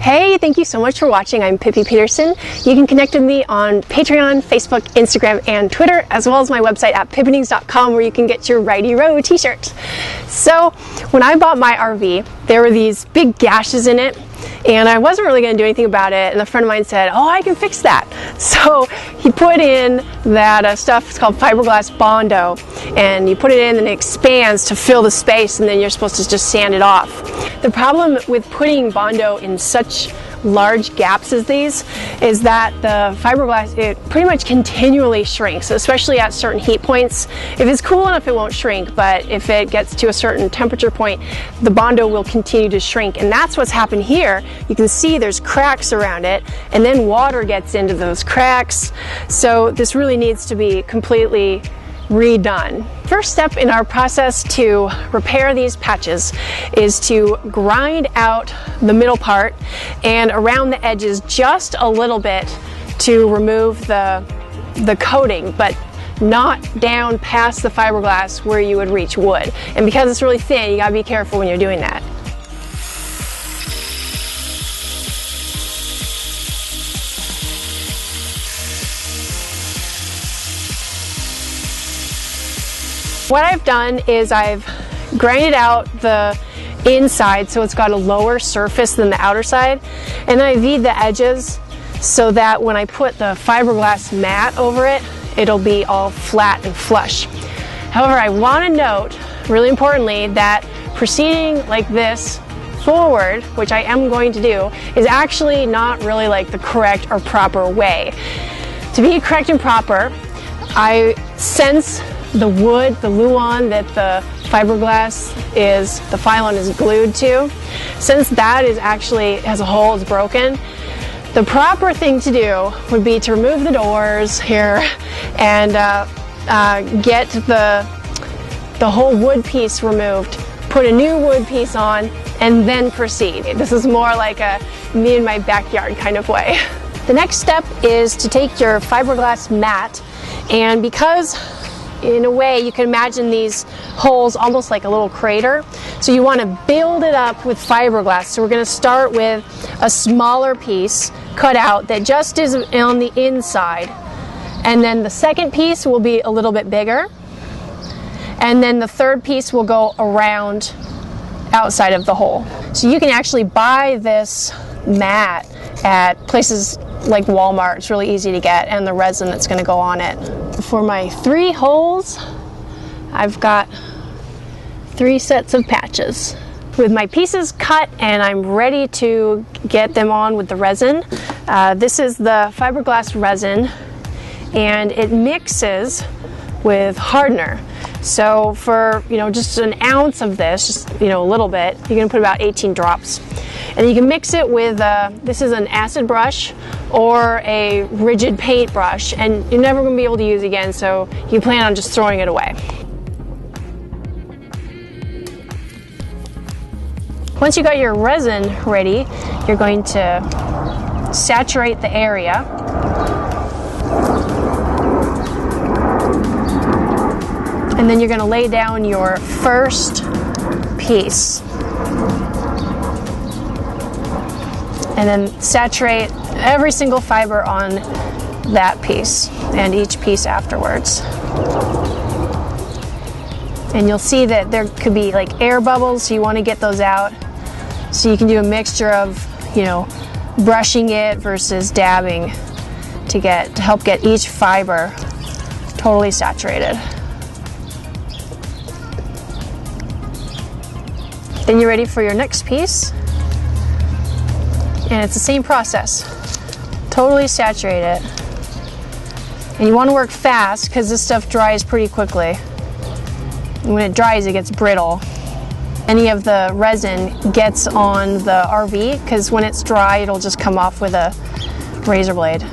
Hey, thank you so much for watching. I'm Pippi Peterson. You can connect with me on Patreon, Facebook, Instagram, and Twitter, as well as my website at pippinings.com, where you can get your Righty Row t-shirt. So when I bought my RV, there were these big gashes in it, and I wasn't really going to do anything about it, and a friend of mine said, oh, I can fix that. So he put in that stuff, it's called fiberglass Bondo, and you put it in and it expands to fill the space, and then you're supposed to just sand it off. The problem with putting Bondo in such large gaps as these is that the fiberglass, it pretty much continually shrinks, especially at certain heat points. If it's cool enough, it won't shrink, but if it gets to a certain temperature point, the Bondo will continue to shrink, and that's what's happened here. You can see there's cracks around it, and then water gets into those cracks, so this really needs to be completely redone. First step in our process to repair these patches is to grind out the middle part and around the edges just a little bit to remove the coating, but not down past the fiberglass where you would reach wood. And because it's really thin, you gotta be careful when you're doing that. What I've done is I've grinded out the inside so it's got a lower surface than the outer side, and then I V'd the edges so that when I put the fiberglass mat over it, it'll be all flat and flush. However, I want to note, really importantly, that proceeding like this forward, which I am going to do, is actually not really like the correct or proper way. To be correct and proper, I sense the wood, the luan that the fiberglass is, the phylon is glued to. Since that is actually has a hole, it's broken, the proper thing to do would be to remove the doors here and get the whole wood piece removed, put a new wood piece on, and then proceed. This is more like a me in my backyard kind of way. The next step is to take your fiberglass mat, and because in a way you can imagine these holes almost like a little crater, so you want to build it up with fiberglass. So we're going to start with a smaller piece cut out that just is on the inside, and then the second piece will be a little bit bigger, and then the third piece will go around outside of the hole. So you can actually buy this mat at places like Walmart. It's really easy to get, and the resin that's going to go on it. For my 3 holes, I've got 3 sets of patches. With my pieces cut and I'm ready to get them on with the resin, this is the fiberglass resin, and it mixes with hardener. So for just an ounce of this, just a little bit, you're going to put about 18 drops. And you can mix it with, this is an acid brush or a rigid paint brush, and you're never going to be able to use it again, so you plan on just throwing it away. Once you got your resin ready, you're going to saturate the area. And then you're going to lay down your first piece. And then saturate every single fiber on that piece and each piece afterwards. And you'll see that there could be like air bubbles, so you want to get those out. So you can do a mixture of, brushing it versus dabbing to help get each fiber totally saturated. Then you're ready for your next piece. And it's the same process. Totally saturate it. And you want to work fast because this stuff dries pretty quickly. And when it dries, it gets brittle. Any of the resin gets on the RV, because when it's dry, it'll just come off with a razor blade.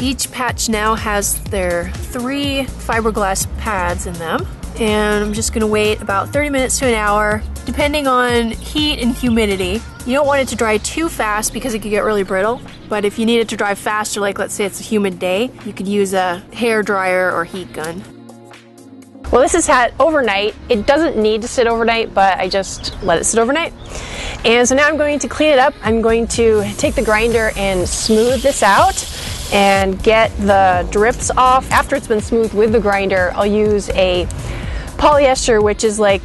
Each patch now has their 3 fiberglass pads in them, and I'm just going to wait about 30 minutes to an hour, depending on heat and humidity. You don't want it to dry too fast because it could get really brittle, but if you need it to dry faster, like let's say it's a humid day, you could use a hair dryer or heat gun. Well, this is sat overnight. It doesn't need to sit overnight, but I just let it sit overnight. And so now I'm going to clean it up. I'm going to take the grinder and smooth this out and get the drips off. After it's been smoothed with the grinder, I'll use a polyester, which is like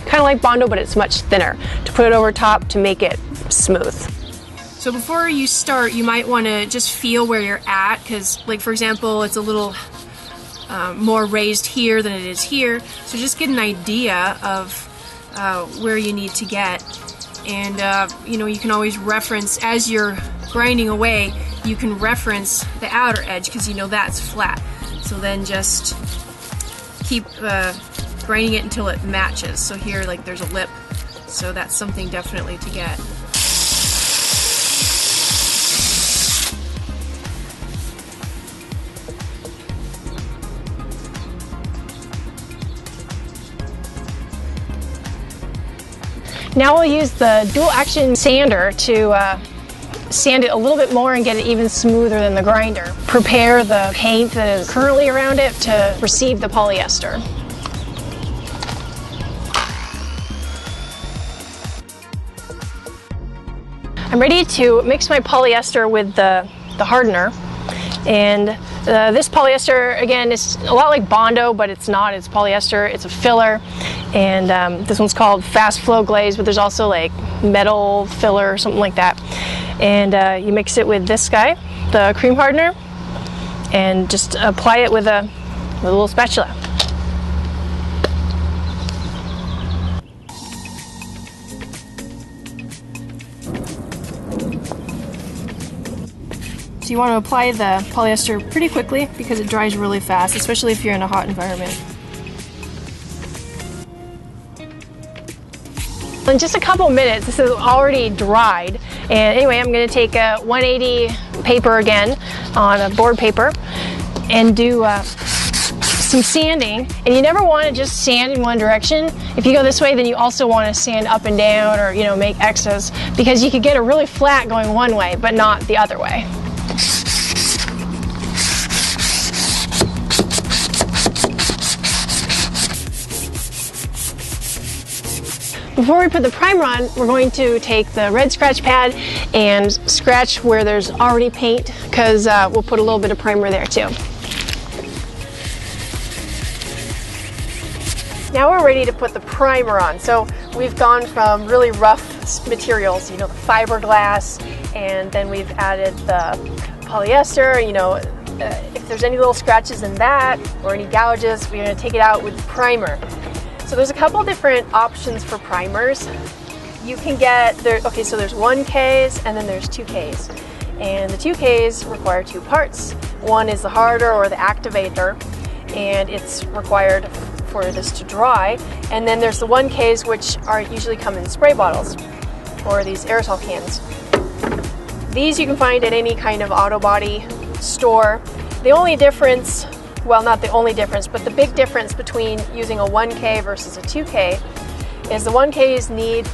kind of like Bondo, but it's much thinner, to put it over top to make it smooth. So before you start, you might want to just feel where you're at, because like for example, it's a little more raised here than it is here. So just get an idea of where you need to get. And you know, you can always reference, as you're grinding away, you can reference the outer edge because you know that's flat. So then just keep grinding it until it matches. So here, like, there's a lip, so that's something definitely to get. Now we'll use the dual action sander to sand it a little bit more and get it even smoother than the grinder. Prepare the paint that is currently around it to receive the polyester. I'm ready to mix my polyester with the hardener. And this polyester, again, is a lot like Bondo, but it's not. It's polyester, it's a filler. And this one's called Fast Flow Glaze, but there's also like metal filler or something like that. And you mix it with this guy, the cream hardener, and just apply it with a little spatula. So you want to apply the polyester pretty quickly because it dries really fast, especially if you're in a hot environment. In just a couple minutes, this is already dried. And anyway, I'm going to take a 180 paper again on a board paper and do some sanding. And you never want to just sand in one direction. If you go this way, then you also want to sand up and down, or, you know, make X's, because you could get a really flat going one way, but not the other way. Before we put the primer on, we're going to take the red scratch pad and scratch where there's already paint, because we'll put a little bit of primer there too. Now we're ready to put the primer on. So we've gone from really rough materials, you know, the fiberglass, and then we've added the polyester. You know, if there's any little scratches in that or any gouges, we're going to take it out with primer. So there's a couple different options for primers. You can get there. Okay, so there's 1Ks and then there's 2Ks, and the 2Ks require two parts. One is the harder, or the activator, and it's required for this to dry. And then there's the 1Ks, which are usually come in spray bottles or these aerosol cans. These you can find at any kind of auto body store. The only difference, well, not the only difference, but the big difference between using a 1K versus a 2K is the 1Ks need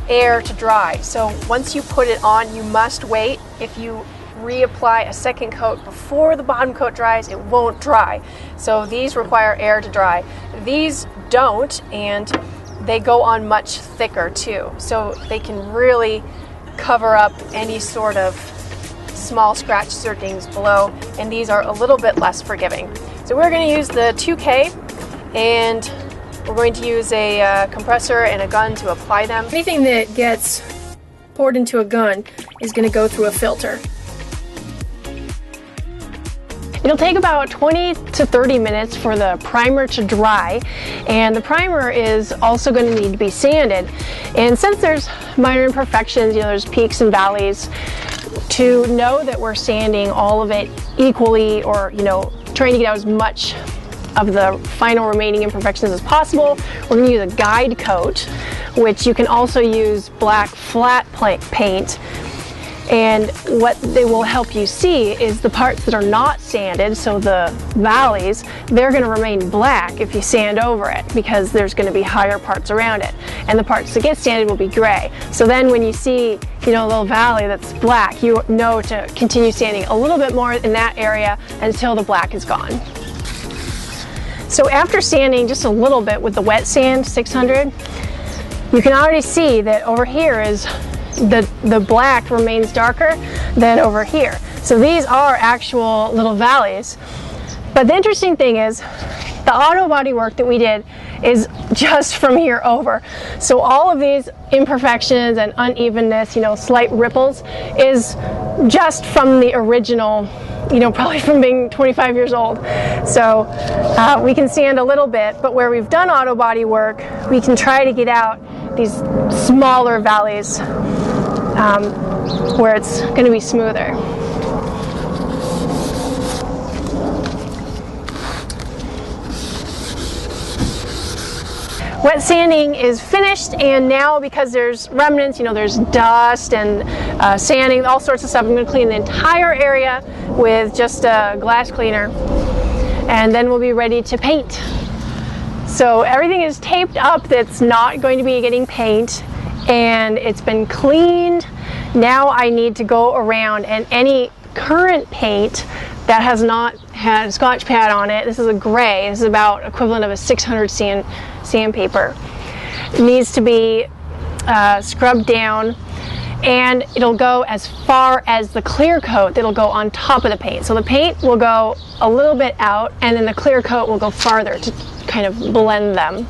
air to dry. So once you put it on, you must wait. If you reapply a second coat before the bottom coat dries, it won't dry. So these require air to dry. These don't, and they go on much thicker too. So they can really cover up any sort of small scratches or things below, and these are a little bit less forgiving. So we're going to use the 2K, and we're going to use a compressor and a gun to apply them. Anything that gets poured into a gun is going to go through a filter. It'll take about 20 to 30 minutes for the primer to dry, and the primer is also going to need to be sanded. And since there's minor imperfections, you know, there's peaks and valleys, to know that we're sanding all of it equally, or, you know, trying to get out as much of the final remaining imperfections as possible, we're going to use a guide coat, which you can also use black flat paint. And what they will help you see is the parts that are not sanded, so the valleys, they're going to remain black if you sand over it, because there's going to be higher parts around it. And the parts that get sanded will be gray. So then when you see, you know, a little valley that's black, you know to continue sanding a little bit more in that area until the black is gone. So after sanding just a little bit with the wet sand 600, you can already see that over here is the black remains darker than over here. So these are actual little valleys. But the interesting thing is the auto body work that we did is just from here over. So all of these imperfections and unevenness, you know, slight ripples, is just from the original, you know, probably from being 25 years old. So we can sand a little bit, but where we've done auto body work, we can try to get out these smaller valleys where it's going to be smoother. Wet sanding is finished, and now because there's remnants, you know, there's dust and sanding, all sorts of stuff, I'm going to clean the entire area with just a glass cleaner, and then we'll be ready to paint. So everything is taped up that's not going to be getting paint, and it's been cleaned. Now I need to go around, and any current paint that has not had a Scotch pad on it, this is a gray, this is about equivalent of a 600 sandpaper, it needs to be scrubbed down, and it'll go as far as the clear coat that'll go on top of the paint. So the paint will go a little bit out, and then the clear coat will go farther to kind of blend them.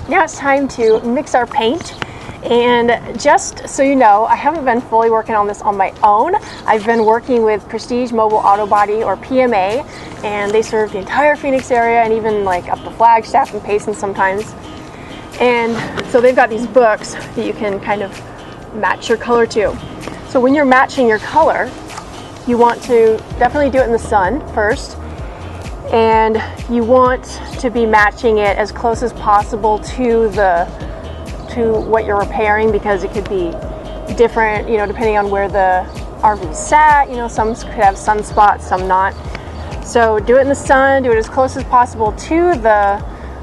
Now it's time to mix our paint. And just so you know, I haven't been fully working on this on my own. I've been working with Prestige Mobile Auto Body, or PMA, and they serve the entire Phoenix area and even like up to Flagstaff and Payson sometimes. And so they've got these books that you can kind of match your color to. So when you're matching your color, you want to definitely do it in the sun first, and you want to be matching it as close as possible to what you're repairing, because it could be different, you know, depending on where the RV sat. You know, some could have sunspots, some not. So do it in the sun, do it as close as possible to the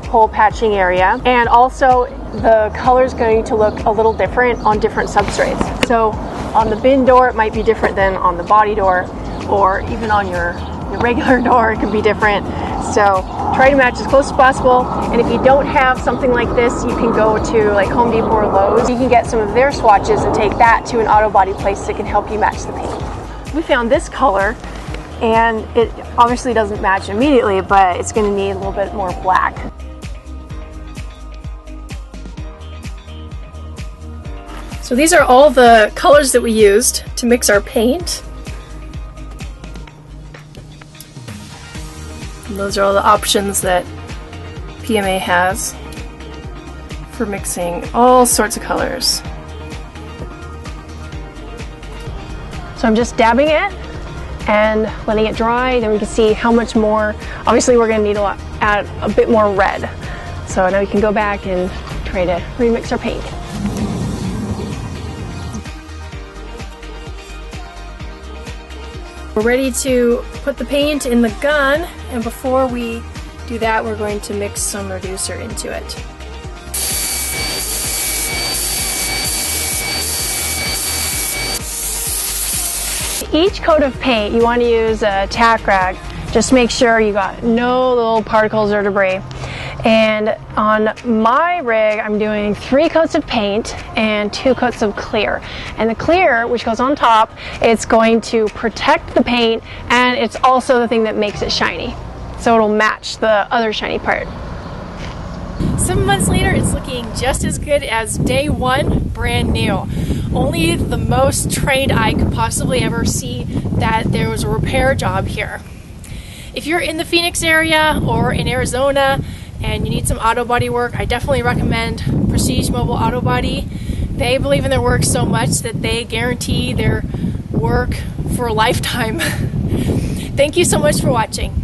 hole patching area, and also the color is going to look a little different on different substrates. So on the bin door it might be different than on the body door, or even on your regular door it could be different. So try to match as close as possible, and if you don't have something like this, you can go to like Home Depot or Lowe's. You can get some of their swatches and take that to an auto body place that can help you match the paint. We found this color, and it obviously doesn't match immediately, but it's going to need a little bit more black. So these are all the colors that we used to mix our paint. And those are all the options that PMA has for mixing all sorts of colors. So I'm just dabbing it and letting it dry, then we can see how much more. Obviously we're going to need to add a bit more red. So now we can go back and try to remix our paint. We're ready to put the paint in the gun, and before we do that, we're going to mix some reducer into it. Each coat of paint, you want to use a tack rag. Just make sure you got no little particles or debris. And on my rig, I'm doing 3 coats of paint and 2 coats of clear. And the clear, which goes on top, it's going to protect the paint, and it's also the thing that makes it shiny. So it'll match the other shiny part. 7 months later, it's looking just as good as day 1, brand new. Only the most trained eye could possibly ever see that there was a repair job here. If you're in the Phoenix area or in Arizona and you need some auto body work, I definitely recommend Prestige Mobile Auto Body. They believe in their work so much that they guarantee their work for a lifetime. Thank you so much for watching.